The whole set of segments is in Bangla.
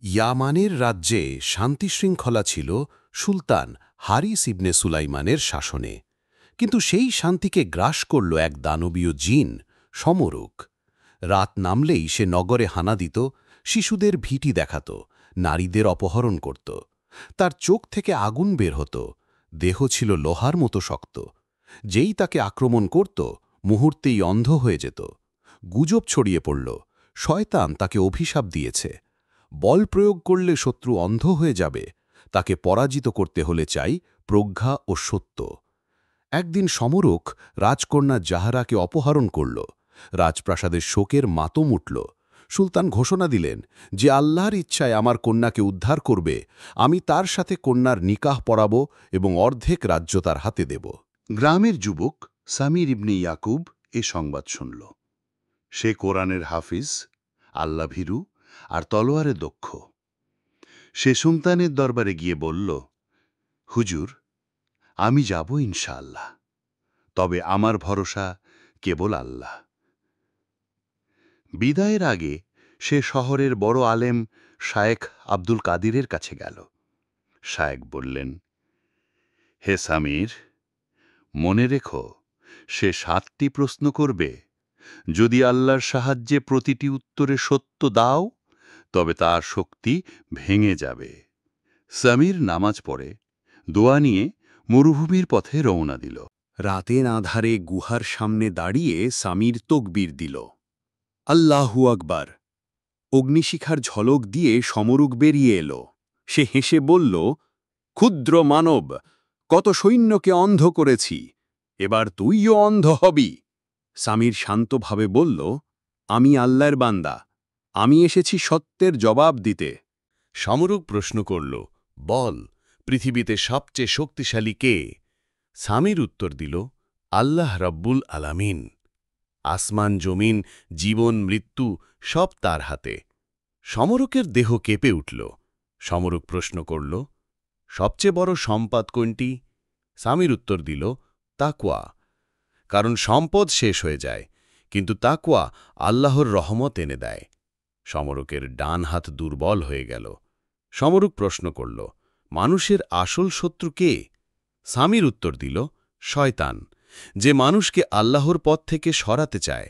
ইয়ামানের রাজ্যে শান্তিশৃঙ্খলা ছিল সুলতান হারিস ইবনে সুলাইমানের শাসনে, কিন্তু সেই শান্তিকে গ্রাস করল এক দানবীয় জিন, সমরুক। রাত নামলেই সে নগরে হানা দিত, শিশুদের ভীতি দেখাত, নারীদের অপহরণ করত। তার চোখ থেকে আগুন বের হতো, দেহ ছিল লোহার মতো শক্ত। যেই তাকে আক্রমণ করত, মুহূর্তেই অন্ধ হয়ে যেত। গুজব ছড়িয়ে পড়ল, শয়তান তাকে অভিশাপ দিয়েছে, বল প্রয়োগ করলে শত্রু অন্ধ হয়ে যাবে, তাকে পরাজিত করতে হলে চাই প্রজ্ঞা ও সত্য। একদিন সমরুক রাজকন্যা জাহারাকে অপহরণ করল। রাজপ্রাসাদের শোকের মাতম উঠল। সুলতান ঘোষণা দিলেন, যে আল্লাহর ইচ্ছায় আমার কন্যাকে উদ্ধার করবে, আমি তার সাথে কন্যার নিকাহ পড়াব এবং অর্ধেক রাজ্য তার হাতে দেব। গ্রামের যুবক সামির ইবনে ইয়াকুব এ সংবাদ শুনল। সে কোরআনের হাফিজ, আল্লাভীরু আর তলোয়ারে দক্ষ। সে সুলতানের দরবারে গিয়ে বলল, হুজুর, আমি যাব ইনশাআল্লাহ, তবে আমার ভরসা কেবল আল্লাহ। বিদায়ের আগে সে শহরের বড় আলেম শায়েখ আব্দুল কাদিরের কাছে গেল। শায়েখ বললেন, হে সামির, মনে রেখো, সে 7টি প্রশ্ন করবে। যদি আল্লাহর সাহায্যে প্রতিটি উত্তরে সত্য দাও, তবে তার শক্তি ভেঙে যাবে। সামির নামাজ পড়ে দোয়া নিয়ে মরুভূমির পথে রওনা দিল। রাতের আঁধারে গুহার সামনে দাঁড়িয়ে সামির তকবীর দিল, আল্লাহু আকবার। অগ্নিশিখার ঝলক দিয়ে সমরুক বেরিয়ে এলো। সে হেসে বলল, ক্ষুদ্র মানব, কত সৈন্যকে অন্ধ করেছি, এবার তুইও অন্ধ হবি। সামির শান্তভাবে বলল, আমি আল্লাহর বান্দা, আমি এসেছি সত্যের জবাব দিতে। সমরুক প্রশ্ন করল, বল, পৃথিবীতে সবচেয়ে শক্তিশালী কে? সামির উত্তর দিল, আল্লাহ রব্বুল আলামিন। আসমান জমিন, জীবন মৃত্যু সব তার হাতে। সমরুকের দেহ কেঁপে উঠল। সমরুক প্রশ্ন করল, সবচেয়ে বড় সম্পদ কোনটি? সামির উত্তর দিল, তাকওয়া। কারণ সম্পদ শেষ হয়ে যায়, কিন্তু তাকওয়া আল্লাহর রহমত এনে দেয়। সমরুকের ডান হাত দুর্বল হয়ে গেল। সমরুক প্রশ্ন করল, মানুষের আসল শত্রু কে? সামির উত্তর দিল, শয়তান, যে মানুষকে আল্লাহর পথ থেকে সরাতে চায়।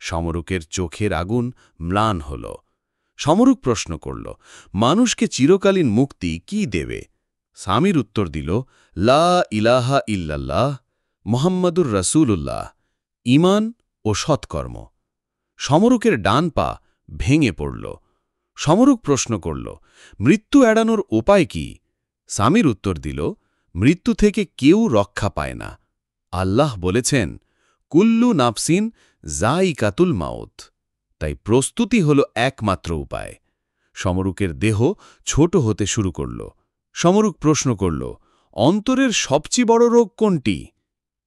সমরুকের চোখের আগুন ম্লান হল। সমরুক প্রশ্ন করল, মানুষকে চিরকালীন মুক্তি কি দেবে? সামির উত্তর দিল, লা ইলাহা ইল্লাল্লাহ, মুহাম্মাদুর রাসূলুল্লাহ, ঈমান ও সৎকর্ম। সমরুকের ডান পা ভেঙে পড়ল। সমরুক প্রশ্ন করল, মৃত্যু এড়ানোর উপায় কি? সামির উত্তর দিল, মৃত্যু থেকে কেউ রক্ষা পায় না। আল্লাহ বলেছেন, কুল্লু নাফসিন যায়িকাতুল মাউত। তাই প্রস্তুতি হল একমাত্র উপায়। সমরুকের দেহ ছোট হতে শুরু করল। সমরুক প্রশ্ন করল, অন্তরের সবচেয়ে বড় রোগ কোনটি?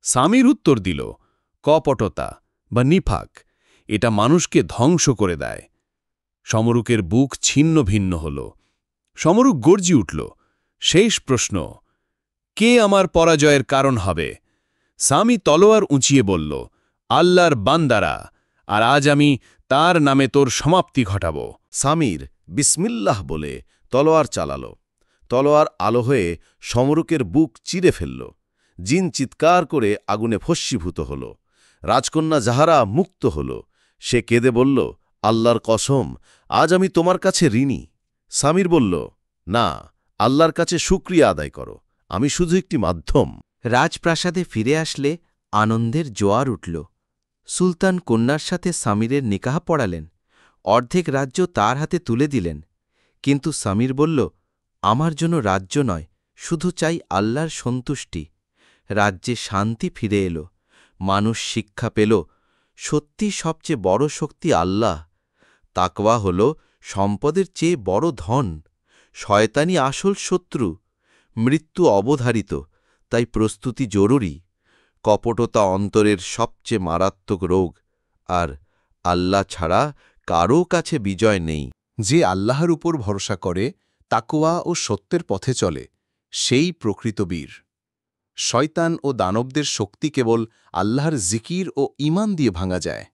সামির উত্তর দিল, কপটতা বা নিফাক। এটা মানুষকে ধ্বংস করে দেয়। সমরুকের বুক ছিন্ন ভিন্ন হল। সমরুক গর্জি উঠল, শেষ প্রশ্ন, কে আমার পরাজয়ের কারণ হবে? সামি তলোয়ার উঁচিয়ে বলল, আল্লাহর বান্দারা, আর আজ আমি তার নামে তোর সমাপ্তি ঘটাব। সামির বিসমিল্লাহ বলে তলোয়ার চালাল। তলোয়ার আলো হয়ে সমরুকের বুক চিরে ফেলল। জিন চিৎকার করে আগুনে ভস্মীভূত হল। রাজকন্যা জাহারা মুক্ত হল। সে কেঁদে বলল, আল্লাহর কসম, আজ আমি তোমার কাছে ঋণী। সামির বলল, না, আল্লাহর কাছে শুকরিয়া আদায় করো, আমি শুধু একটি মাধ্যম। রাজপ্রাসাদে ফিরে আসলে আনন্দের জোয়ার উঠল। সুলতান কন্যার সাথে সামিরের নিকাহ পড়ালেন, অর্ধেক রাজ্য তার হাতে তুলে দিলেন। কিন্তু সামির বলল, আমার জন্য রাজ্য নয়, শুধু চাই আল্লাহর সন্তুষ্টি। রাজ্যে শান্তি ফিরে এলো। মানুষ শিক্ষা পেল, সত্যি সবচেয়ে বড় শক্তি আল্লাহ। তাকওয়া হল সম্পদের চেয়ে বড় ধন। শয়তানি আসল শত্রু। মৃত্যু অবধারিত, তাই প্রস্তুতি জরুরি। কপটতা অন্তরের সবচেয়ে মারাত্মক রোগ, আর আল্লাহ ছাড়া কারও কাছে বিজয় নেই। যে আল্লাহর উপর ভরসা করে, তাকওয়া ও সত্যের পথে চলে, সেই প্রকৃত বীর। শয়তান ও দানবদের শক্তি কেবল আল্লাহর জিকির ও ঈমান দিয়ে ভাঙা যায়।